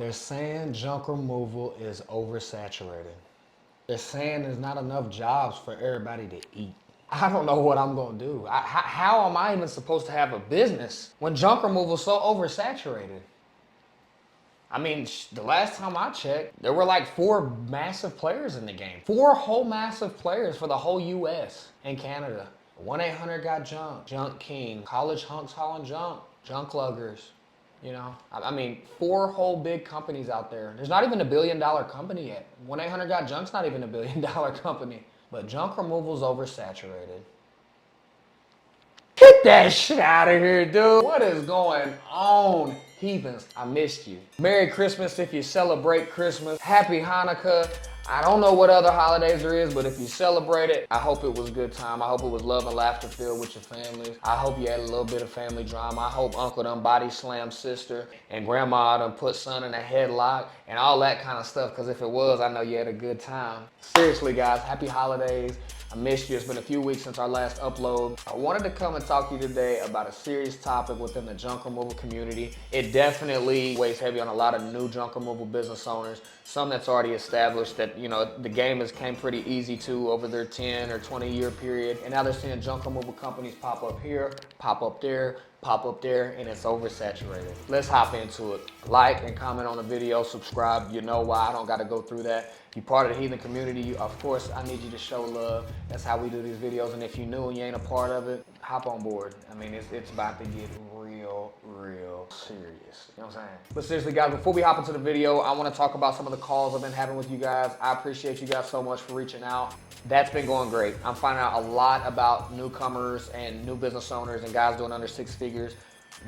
They're saying junk removal is oversaturated. They're saying there's not enough jobs for everybody to eat. I don't know what I'm gonna do. How am I even supposed to have a business when junk removal is so oversaturated? I mean, the last time I checked, there were like 4 massive players in the game. 4 whole massive players for the whole US and Canada. 1-800 got junk, Junk King, College Hunks hauling junk, Junk Luggers. You know, I mean, 4 whole big companies out there. There's not even a $1 billion company yet. 1-800 got junk's not even a $1 billion company. But junk removal's oversaturated. Get that shit out of here, dude. What is going on? Heathens, I missed you. Merry Christmas if you celebrate Christmas. Happy Hanukkah. I don't know what other holidays there is, but if you celebrate it, I hope it was a good time. I hope it was love and laughter filled with your families. I hope you had a little bit of family drama. I hope Uncle done body slammed sister and Grandma done put son in a headlock and all that kind of stuff, because if it was, I know you had a good time. Seriously, guys, happy holidays. I missed you. It's been a few weeks since our last upload. I wanted to come and talk to you today about a serious topic within the junk removal community. It definitely weighs heavy on a lot of new junk removal business owners, some that's already established that, you know, the game has came pretty easy to over their 10 or 20 year period. And now they're seeing junk removal companies pop up here, pop up there, and it's oversaturated. Let's hop into it. Like and comment on the video, subscribe. You know why, I don't gotta go through that. You're part of the Heathen community. Of course, I need you to show love. That's how we do these videos. And if you're new and you ain't a part of it, hop on board. I mean, it's about to get real serious. You know what I'm saying? But seriously, guys, before we hop into the video, I want to talk about some of the calls I've been having with you guys. I appreciate you guys so much for reaching out. That's been going great. I'm finding out a lot about newcomers and new business owners and guys doing under 6 figures,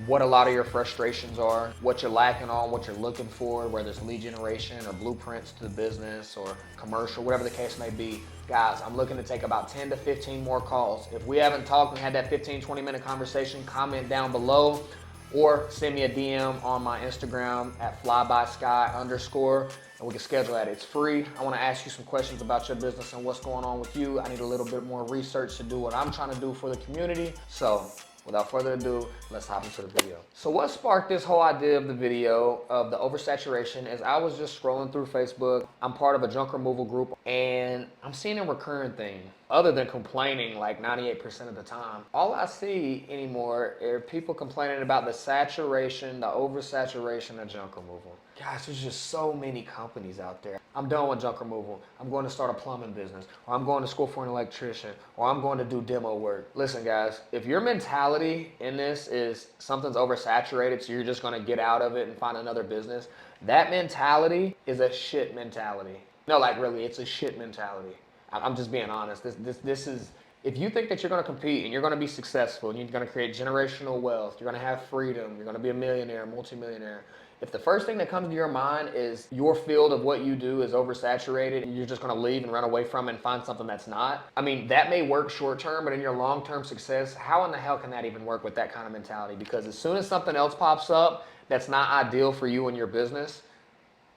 what a lot of your frustrations are, what you're lacking on, what you're looking for, whether it's lead generation or blueprints to the business or commercial, whatever the case may be. Guys, I'm looking to take about 10 to 15 more calls. If we haven't talked and had that 15, 20-minute conversation, comment down below or send me a DM on my Instagram at flybysky_, and we can schedule that. It's free. I want to ask you some questions about your business and what's going on with you. I need a little bit more research to do what I'm trying to do for the community. So without further ado, let's hop into the video. So what sparked this whole idea of the video of the oversaturation is I was just scrolling through Facebook. I'm part of a junk removal group and I'm seeing a recurring thing. Other than complaining like 98% of the time, all I see anymore are people complaining about the saturation, the oversaturation of junk removal. Gosh, there's just so many companies out there. I'm done with junk removal. I'm going to start a plumbing business, or I'm going to school for an electrician, or I'm going to do demo work. Listen, guys, if your mentality in this is something's oversaturated, so you're just going to get out of it and find another business, that mentality is a shit mentality. No, like really, it's a shit mentality. I'm just being honest. This is, if you think that you're going to compete and you're going to be successful and you're going to create generational wealth, you're going to have freedom, you're going to be a millionaire, multimillionaire, if the first thing that comes to your mind is your field of what you do is oversaturated and you're just going to leave and run away from it and find something that's not, I mean, that may work short term, but in your long-term success, how in the hell can that even work with that kind of mentality? Because as soon as something else pops up that's not ideal for you and your business,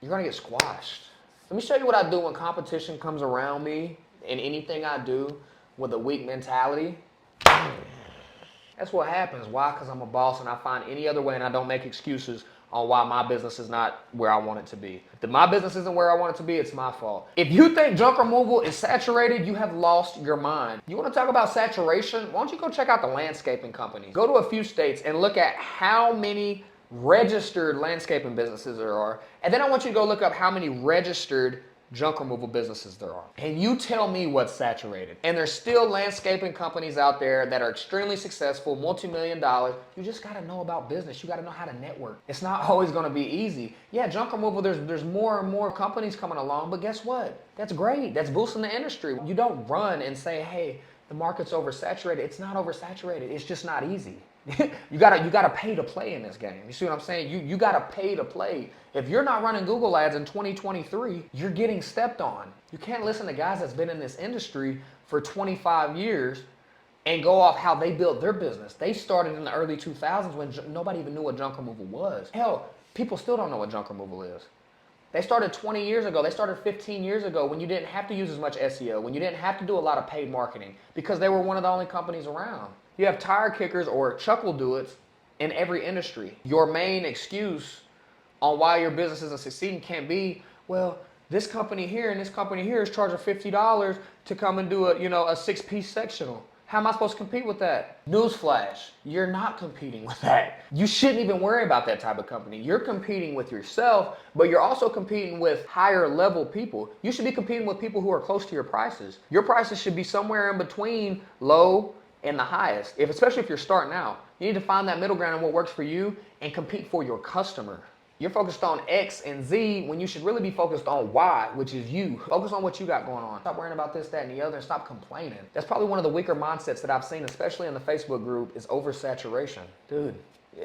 you're going to get squashed. Let me show you what I do when competition comes around me in anything I do with a weak mentality. That's what happens. Why? Because I'm a boss and I find any other way and I don't make excuses on why my business is not where I want it to be. If my business isn't where I want it to be, it's my fault. If you think junk removal is saturated, you have lost your mind. You want to talk about saturation? Why don't you go check out the landscaping companies? Go to a few states and look at how many registered landscaping businesses there are. And then I want you to go look up how many registered junk removal businesses there are. And you tell me what's saturated. And there's still landscaping companies out there that are extremely successful, multi-million dollars. You just gotta know about business. You gotta know how to network. It's not always gonna be easy. Yeah, junk removal, there's more and more companies coming along, but guess what? That's great. That's boosting the industry. You don't run and say, hey, the market's oversaturated. It's not oversaturated. It's just not easy. You gotta pay to play in this game. You see what I'm saying? You gotta pay to play. If you're not running Google ads in 2023, you're getting stepped on. You can't listen to guys that's been in this industry for 25 years and go off how they built their business. They started in the early 2000s when nobody even knew what junk removal was. Hell, people still don't know what junk removal is. They started 20 years ago. They started 15 years ago when you didn't have to use as much SEO, when you didn't have to do a lot of paid marketing because they were one of the only companies around. You have tire kickers or chuckle do-its in every industry. Your main excuse on why your business isn't succeeding can't be, well, this company here and this company here is charging $50 to come and do a, a 6-piece sectional. How am I supposed to compete with that? Newsflash, you're not competing with that. You shouldn't even worry about that type of company. You're competing with yourself, but you're also competing with higher level people. You should be competing with people who are close to your prices. Your prices should be somewhere in between low and the highest, especially if you're starting out. You need to find that middle ground and what works for you and compete for your customer. You're focused on X and Z when you should really be focused on Y, which is you. Focus on what you got going on. Stop worrying about this, that, and the other, and stop complaining. That's probably one of the weaker mindsets that I've seen, especially in the Facebook group, is oversaturation. Dude,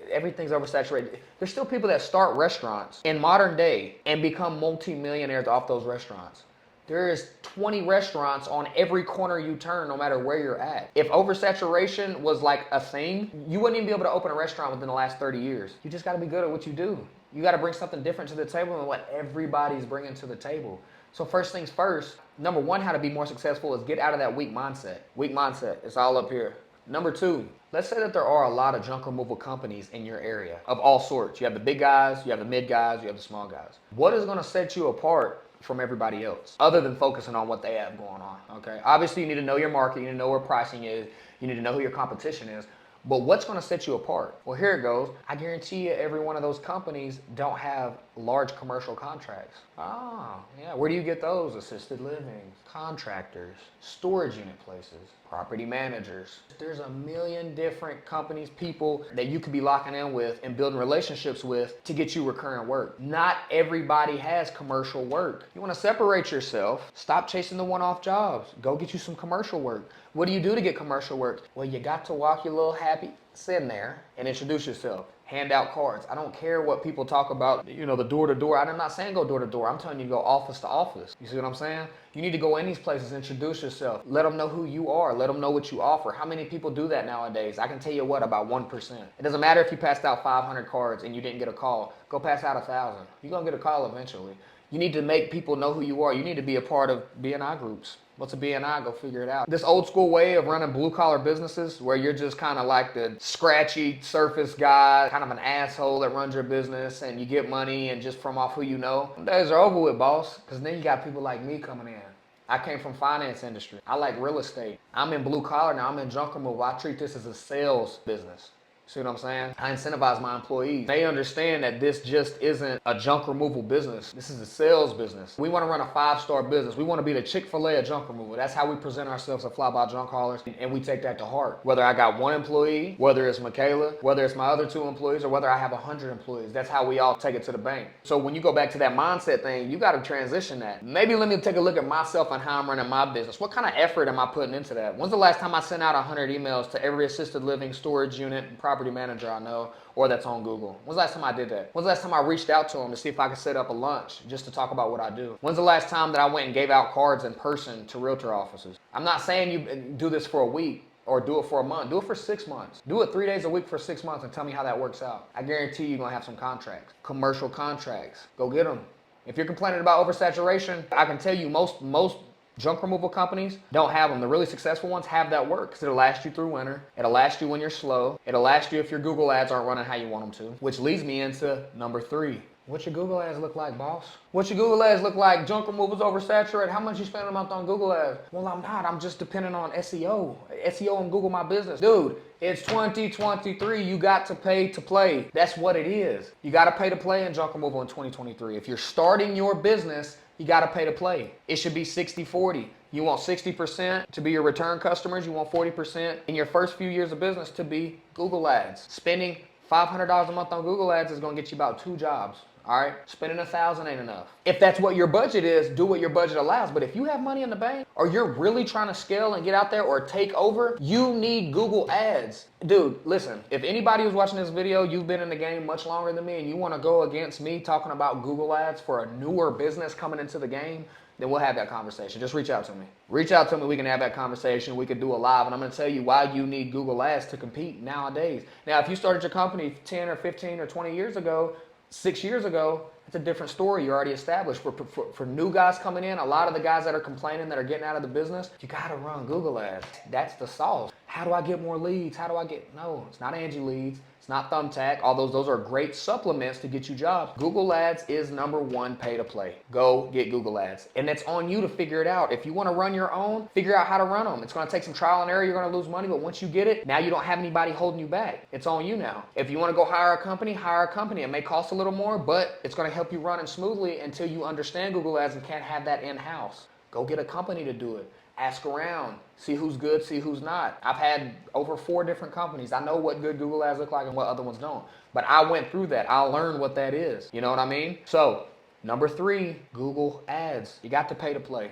everything's oversaturated. There's still people that start restaurants in modern day and become multi-millionaires off those restaurants. There is 20 restaurants on every corner you turn, no matter where you're at. If oversaturation was like a thing, you wouldn't even be able to open a restaurant within the last 30 years. You just gotta be good at what you do. You gotta bring something different to the table than what everybody's bringing to the table. So first things first, number one, how to be more successful is get out of that weak mindset. Weak mindset, it's all up here. Number two, let's say that there are a lot of junk removal companies in your area of all sorts. You have the big guys, you have the mid guys, you have the small guys. What is gonna set you apart from everybody else, other than focusing on what they have going on, okay? Obviously, you need to know your market, you need to know where pricing is, you need to know who your competition is, but what's gonna set you apart? Well, here it goes. I guarantee you every one of those companies don't have large commercial contracts. Oh, yeah, where do you get those? Assisted living, contractors, storage unit places, property managers. There's a million different companies, people that you could be locking in with and building relationships with to get you recurring work. Not everybody has commercial work. You wanna separate yourself, stop chasing the one-off jobs, go get you some commercial work. What do you do to get commercial work? Well, you got to walk your little happy in there and introduce yourself. Hand out cards. I don't care what people talk about, the door to door. I'm not saying go door to door. I'm telling you to go office to office. You see what I'm saying? You need to go in these places, introduce yourself. Let them know who you are. Let them know what you offer. How many people do that nowadays? I can tell you what, about 1%. It doesn't matter if you passed out 500 cards and you didn't get a call. Go pass out 1,000. You're going to get a call eventually. You need to make people know who you are. You need to be a part of BNI groups. What's a BNI? Go figure it out. This old school way of running blue collar businesses where you're just kind of like the scratchy surface guy, kind of an asshole that runs your business and you get money and just from off who you know. Them days are over with, boss, because then you got people like me coming in. I came from finance industry. I like real estate. I'm in blue collar now. I'm in junk removal. I treat this as a sales business. See what I'm saying? I incentivize my employees. They understand that this just isn't a junk removal business. This is a sales business. We want to run a 5-star business. We want to be the Chick-fil-A of junk removal. That's how we present ourselves at Fly By Junk Haulers, and we take that to heart. Whether I got one employee, whether it's Michaela, whether it's my other 2 employees, or whether I have 100 employees, that's how we all take it to the bank. So when you go back to that mindset thing, you got to transition that. Maybe let me take a look at myself and how I'm running my business. What kind of effort am I putting into that? When's the last time I sent out 100 emails to every assisted living, storage unit, and property manager I know, or that's on Google? When's the last time I did that? When's the last time I reached out to them to see if I could set up a lunch just to talk about what I do? When's the last time that I went and gave out cards in person to realtor offices? I'm not saying you do this for a week or do it for a month. Do it for 6 months. Do it 3 days a week for 6 months and tell me how that works out. I guarantee you're gonna have some contracts, commercial contracts. Go get them. If you're complaining about oversaturation, I can tell you most junk removal companies don't have them. The really successful ones have that work because it'll last you through winter. It'll last you when you're slow. It'll last you if your Google ads aren't running how you want them to, which leads me into number 3. What's your Google ads look like, boss? What's your Google ads look like? Junk removal's oversaturated. How much you spend a month on Google ads? Well, I'm not. I'm just dependent on SEO. SEO and Google My Business. Dude, it's 2023. You got to pay to play. That's what it is. You got to pay to play in junk removal in 2023. If you're starting your business, you got to pay to play. It should be 60-40. You want 60% to be your return customers. You want 40% in your first few years of business to be Google ads. Spending $500 a month on Google ads is going to get you about 2 jobs. All right, spending 1,000 ain't enough. If that's what your budget is, do what your budget allows. But if you have money in the bank, or you're really trying to scale and get out there or take over, you need Google ads. Dude, listen, if anybody who's watching this video, you've been in the game much longer than me and you want to go against me talking about Google ads for a newer business coming into the game, then we'll have that conversation. Just reach out to me. Reach out to me. We can have that conversation. We could do a live, and I'm going to tell you why you need Google ads to compete nowadays. Now, if you started your company 10 or 15 or 20 years ago, 6 years ago, it's a different story. You're already established. For new guys coming in, a lot of the guys that are complaining that are getting out of the business, you got to run Google ads. That's the sauce. how do I get more leads? How do I get, no, it's not Angie Leads. It's not Thumbtack, although those are great supplements to get you jobs. Google Ads is #1 pay to play. Go get Google Ads. And it's on you to figure it out. If you want to run your own, figure out how to run them. It's going to take some trial and error. You're going to lose money, but once you get it, now you don't have anybody holding you back. It's on you now. If you want to go hire a company, hire a company. It may cost a little more, but it's going to help you run it smoothly until you understand Google Ads and can't have that in-house. Go get a company to do it. Ask around, see who's good, see who's not. I've had over 4 different companies. I know what good Google Ads look like and what other ones don't. But I went through that. I learned what that is. You know what I mean? So, #3, Google Ads. You got to pay to play.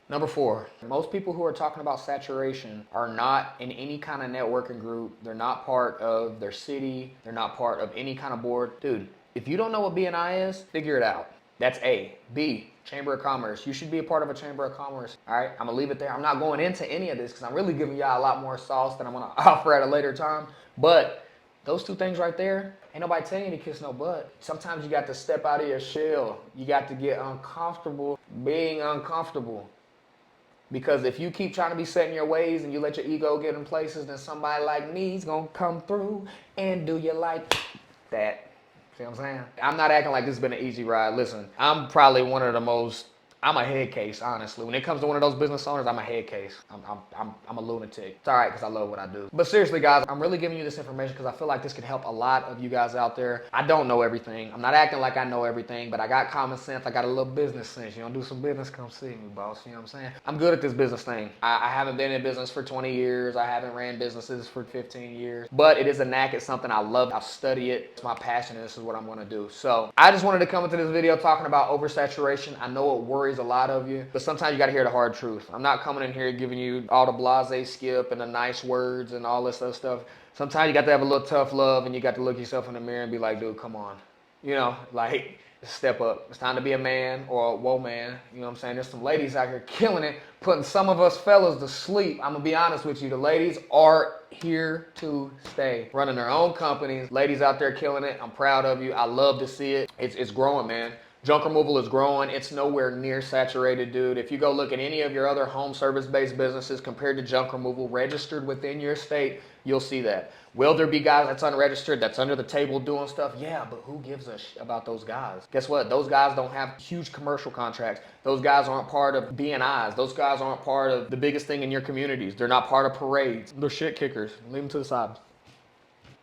#4, most people who are talking about saturation are not in any kind of networking group. They're not part of their city. They're not part of any kind of board. Dude, if you don't know what BNI is, figure it out. That's A. B, Chamber of Commerce. You should be a part of a Chamber of Commerce. All right, I'm gonna leave it there. I'm not going into any of this because I'm really giving y'all a lot more sauce than I'm gonna offer at a later time. But those 2 things right there, ain't nobody telling you to kiss no butt. Sometimes you got to step out of your shell. You got to get uncomfortable being uncomfortable. Because if you keep trying to be set in your ways and you let your ego get in places, then somebody like me is gonna come through and do you like that. See what I'm saying? I'm not acting like this has been an easy ride. Listen, I'm probably one of the most, I'm a head case, honestly. When it comes to one of those business owners, I'm a head case. I'm a lunatic. It's all right because I love what I do. But seriously, guys, I'm really giving you this information because I feel like this can help a lot of you guys out there. I don't know everything. I'm not acting like I know everything, but I got common sense. I got a little business sense. You don't do some business, come see me, boss. You know what I'm saying? I'm good at this business thing. I haven't been in business for 20 years. I haven't ran businesses for 15 years. But it is a knack. It's something I love. I'll study it. It's my passion, and this is what I'm going to do. So I just wanted to come into this video talking about oversaturation. I know it worries a lot of you, but sometimes you got to hear the hard truth. I'm not coming in here giving you all the blase skip and the nice words and all this other stuff. Sometimes you got to have a little tough love and you got to look yourself in the mirror and be like, dude, come on. You know, like, step up. It's time to be a man or a woman. You know what I'm saying? There's some ladies out here killing it, putting some of us fellas to sleep. I'm going to be honest with you. The ladies are here to stay. Running their own companies. Ladies out there killing it. I'm proud of you. I love to see it. It's growing, man. Junk removal is growing. It's nowhere near saturated, dude. If you go look at any of your other home service-based businesses compared to junk removal registered within your state, you'll see that. Will there be guys that's unregistered, that's under the table doing stuff? Yeah, but who gives a about those guys? Guess what? Those guys don't have huge commercial contracts. Those guys aren't part of BNIs. Those guys aren't part of the biggest thing in your communities. They're not part of parades. They're shit kickers. Leave them to the side.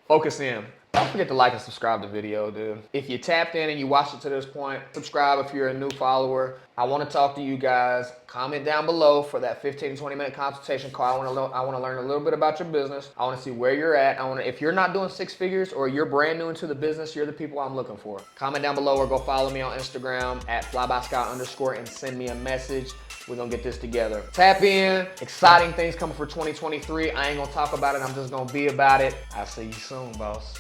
Focus in. Don't forget to like and subscribe to the video, dude. If you tapped in and you watched it to this point, subscribe if you're a new follower. I want to talk to you guys. Comment down below for that 15 to 20 minute consultation call. I want to learn a little bit about your business. I want to see where you're at. If you're not doing 6 figures or you're brand new into the business, you're the people I'm looking for. Comment down below or go follow me on Instagram at @flybysky_ and send me a message. We're gonna get this together. Tap in. Exciting things coming for 2023. I ain't gonna talk about it. I'm just gonna be about it. I'll see you soon, boss.